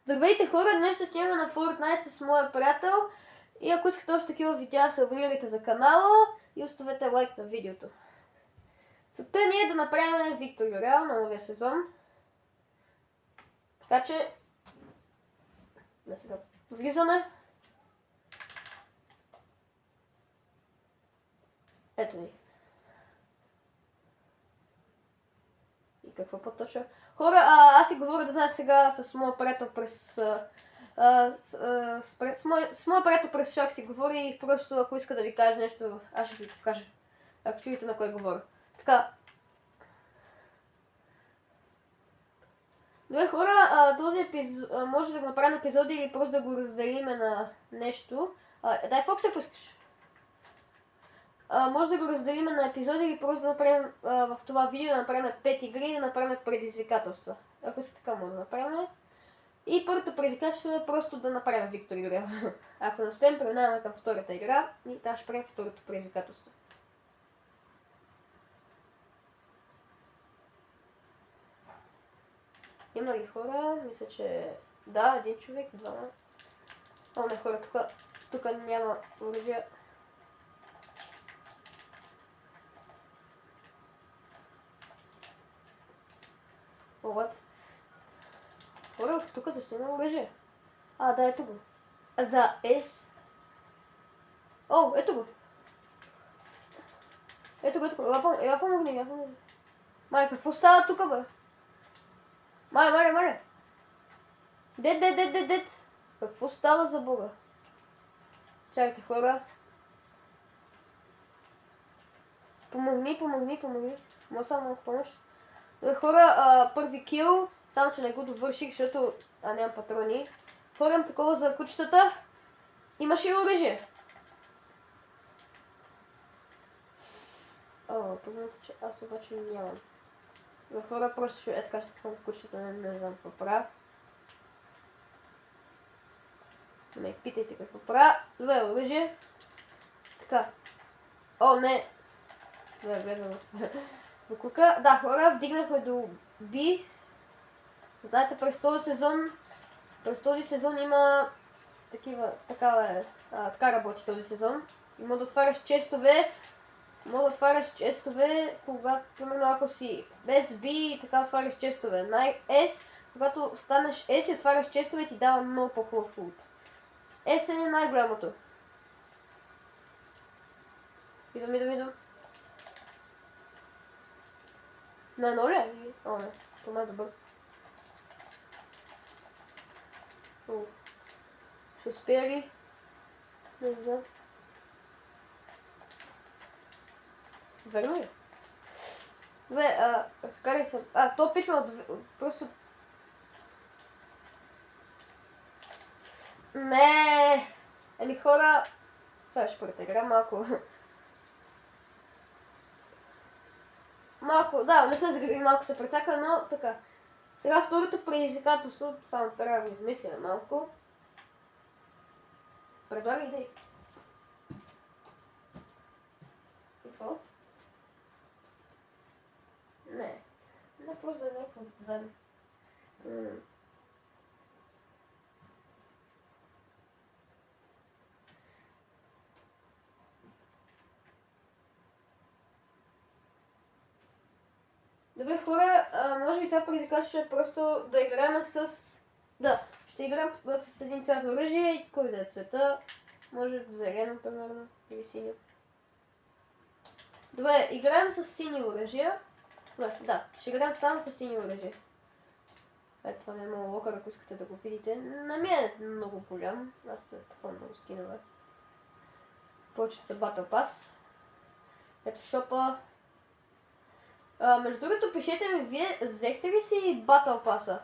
Здравейте хора, днес ще снимаме на Fortnite с моя приятел и ако искате още такива видеа, се абонирайте за канала и оставете лайк на видеото. Целта ни е да направим Victory Royale на новия сезон. Така че, да сега влизаме. Ето ни. И какво по-точно? Хора, аз си говоря да знаете сега с моя приятел с моя приятел през шок си говори и просто ако иска да ви каже нещо, аз ще ви покажа. Ако чуете на кой говоря. Така. Добре хора, този епизод може да го направим епизоди или просто да го разделиме на нещо. Дай Фокс, ако искаш. Може да го разделим на епизоди или просто да направим в това видео да направим 5 игри и да направим предизвикателства. Ако се така може да направим. И първото предизвикателство е просто да направим Victory Royale. Ако не успеем, преминаваме към втората игра и там ще правим второто предизвикателство. Има ли хора? Мисля, че да, един човек, двама. О, не хора, тук няма оръжие. What? Хора, тук защо има оръжие? Да, ето го. За S. О, ето го. Ето го. Я помогни. Май, какво става тук, бе? Май. Дед. Какво става за бога? Чакайте, хора. Помогни. Може само малко помощ. Хора, първи кил, само че не го довърших, защото нямам патрони. Хора, имам такова за кучетата. Имаше и оръжие. Проблемът е, че аз обаче нямам. Хора, просто ще така ще такова кучетата, не знам какво правя. Не питайте какво правя. Добре, оръжие. Така. О, не. Добре, влезам в кука. Да, хора, вдигнахме до B. Знаете, през този сезон има така работи този сезон. И може да отваряш честове, когато, примерно, ако си без B, така отваряш честове. На S, когато станеш S и отваряш честове, ти дава много по-хубав лут. S е най-голямото. Идвам. На едно ли? О, не. Това е добър. Ще успея ли? Не знам. Верно ли? Добре, разкарай съм. То пичма просто... Не. Еми хора... Това е първата игра, малко, да, не сме загрели, малко се прецака, но така. Сега второто предизвикателство, само трябва да измисля малко. Предлагай идеи. Какво? Не, просто да някакво задни. Добре хора, може би това предизвикателство е просто да играем ще играем с един цвят оръжие и кой да е цвета. Може зелено, примерно, или синьо. Добре, играем с сини оръжия. Да, ще играем само с сини оръжия. Ето това ми е много локър, ако искате да го видите. На мен е много голям, аз е такова много скинове. Повечето са Battle Pass. Ето шопа. Между другото, пишете ми, вие взехте ли си Battle Pass-а?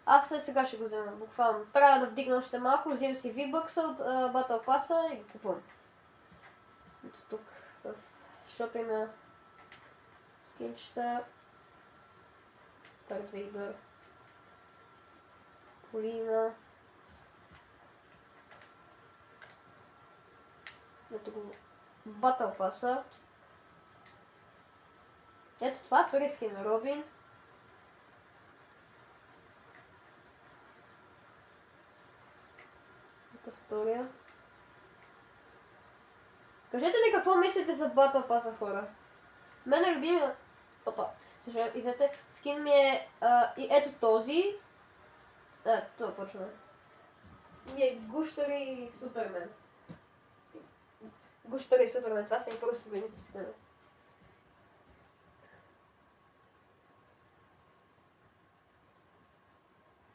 Аз сега ще го взема, буквално. Трябва да вдигна още малко, взимам си V-Bucks от Battle Pass-а и го купувам. Ето тук в шопа има скинчета. Darth Vader. Полина. Ето го Battle Pass-а. Ето това е първи скин на Робин. втория. Кажете ми какво мислите за Battle Pass, хора. Мене любимия... Опа, съжалявам, извинете. Скин ми е и ето този. Това почваме. Гущери и Супермен. Гущери и Супермен, това са и просто любимите скини.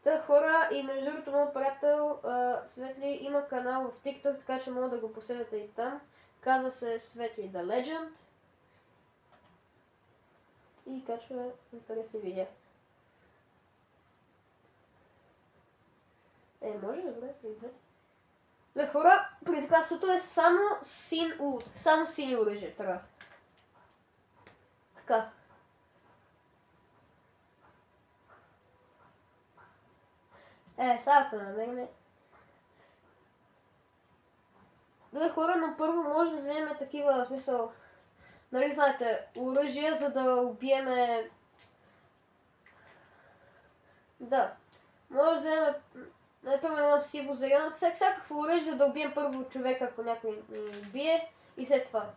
Та хора, и между другото моят приятел Светли има канал в TikTok, така че мога да го последвате и там. Казва се Светли The Legend. И качва интересни видеа. Може ли добре, видите? Бе, хора, предизвикателството е само син улт, само сини оръжие, така. Така. Сега ако намерим. Добре, хора, но първо може да вземем такива, в смисъл, нали знаете, оръжия, за да убиеме... Да. Може да вземем, например, едно сиво зелено, всякакво оръжие, за да убием първо човека, ако някой ни бие, и след това.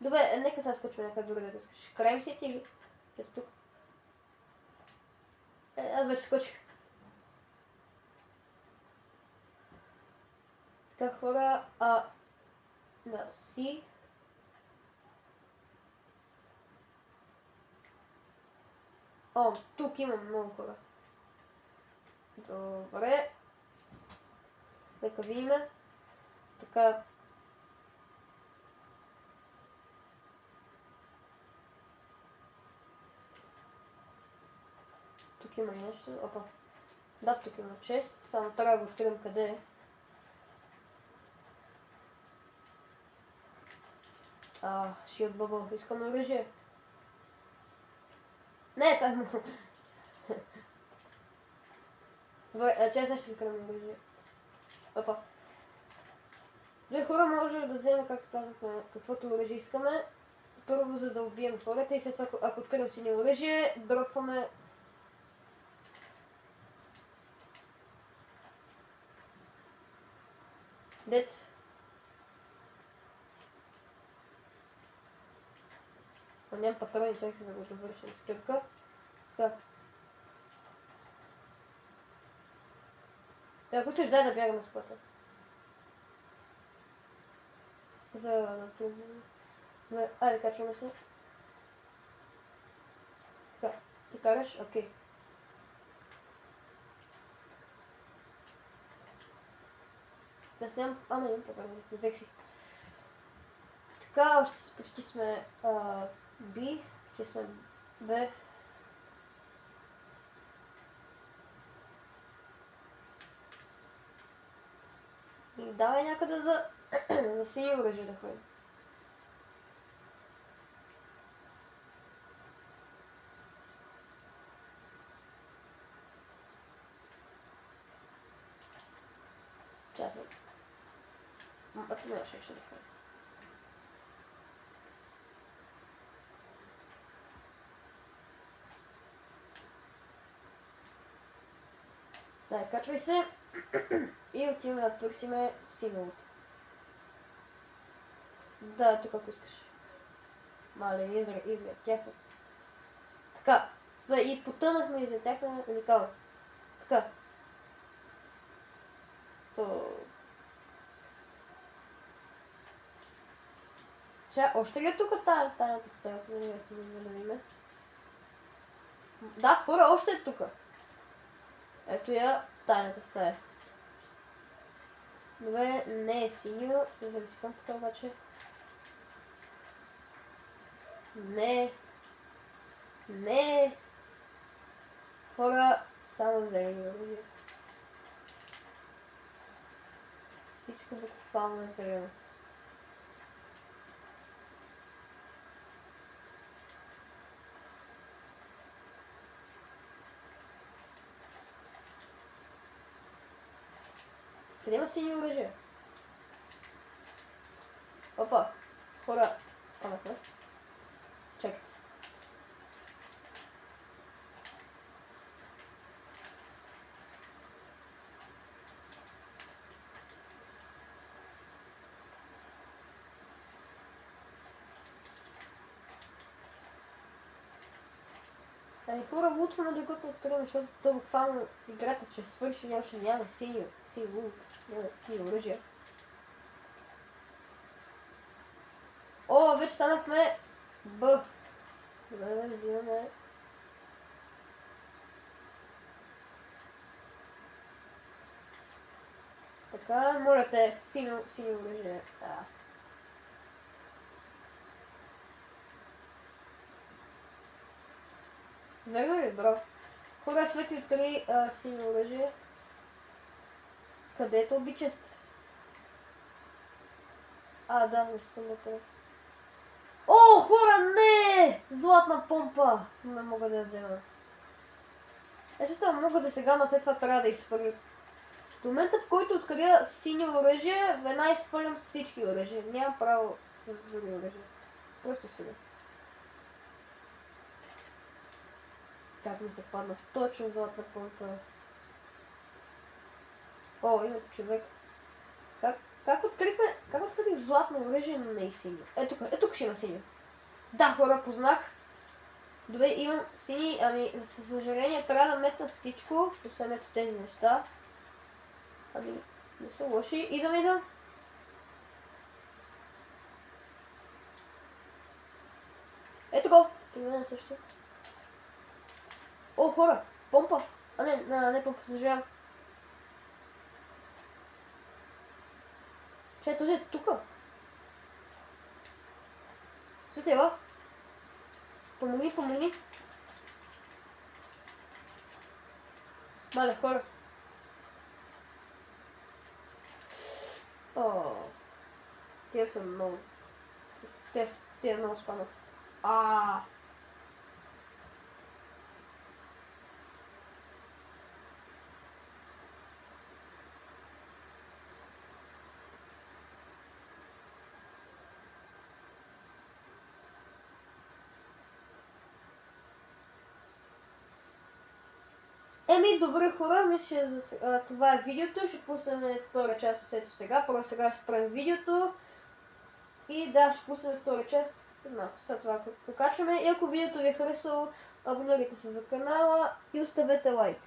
Добре, нека сега скачваме някъде друга да искаш. Крайм си или? През тук. Аз вече скочих. Така, хора, да, си. Тук имам много хора. Добре. Нека видим. Така. Тук има нещо. Опа. Да, тук има чест. Само трябва да го открием къде е. Shield Bubble. Искам оръжие. Не, това е много. Добре, че сега ще ви кръвам оръжие. Опа. Добре, хора, може да вземем, както казахме, каквото оръжие искаме. Първо, за да убием хората и след това, ако открием сини оръжие, дропваме... Дет. Нямам патрони, чакай се да го довършим с кръпка. Така. Ако искаш, дай да бягаме с кота. За да тръгваме. Айде, качваме се. Така, ти караш? Окей. Аз нямам... не имам патрони. Взех си. Така, още почти сме B, че сме B. И давай някъде за сини оръжие да ходим. Часът. Ето нямаше ще да ходим. Да, качвай се и отиваме да търсиме сигналът. Да, тук ако искаш. Мале, излетяхме. Така, да, и потънахме и излетяхме уникално. Така. Още ли е тук тайната стая? Да си видим. Да, хора, още е тук. Ето я тайната стая. Добре, не е синьо. Да зависим тук обаче. Не. Хора, само зелени оръжия. Всичко буквално е зелено. Къде има сини оръжия? Опа, хора, падахме. Чакайте. Ами хора, лутваме докато открием, защото то буквално играта ще свърши, няма сини лут, няма сини оръжия. О, вече станахме Б. Добре, взимаме. Така, моля те, синьо оръжие. Верно ли, бро? Хора, светли 3 синьо оръжие. Където обичест? Да, на 100 метра. О, хора, не! Златна помпа! Не мога да я взема. Само мога за сега, но след това трябва да изхвърля. В момента, в който открия синьо оръжие, веднага изхвърлям всички оръжия. Нямам право с други оръжия. Просто свалям. Как ми се падна точно златна помпа. О, има човек. Как открих златно оръжие, но не и синьо? Тук ще има синьо. Да, хора, познах. Добре, имам сини, ами за съжаление трябва да метна всичко. Ще се мето тези неща. Ами, не са лоши. Идвам. Ето го. Имаме също. О, хора, помпа. Не помпа, съжалявам. Че, този е тука. Светлива. Помогни. Мале, хора. Те са много. Те много спамат. Добре, хора, мисля, че това е видеото. Ще пуснем втора част след сега. Първо сега ще спрем видеото. И да, ще пуснем втора част. След това покачваме. И ако видеото ви е харесало, абонирайте се за канала и оставете лайк.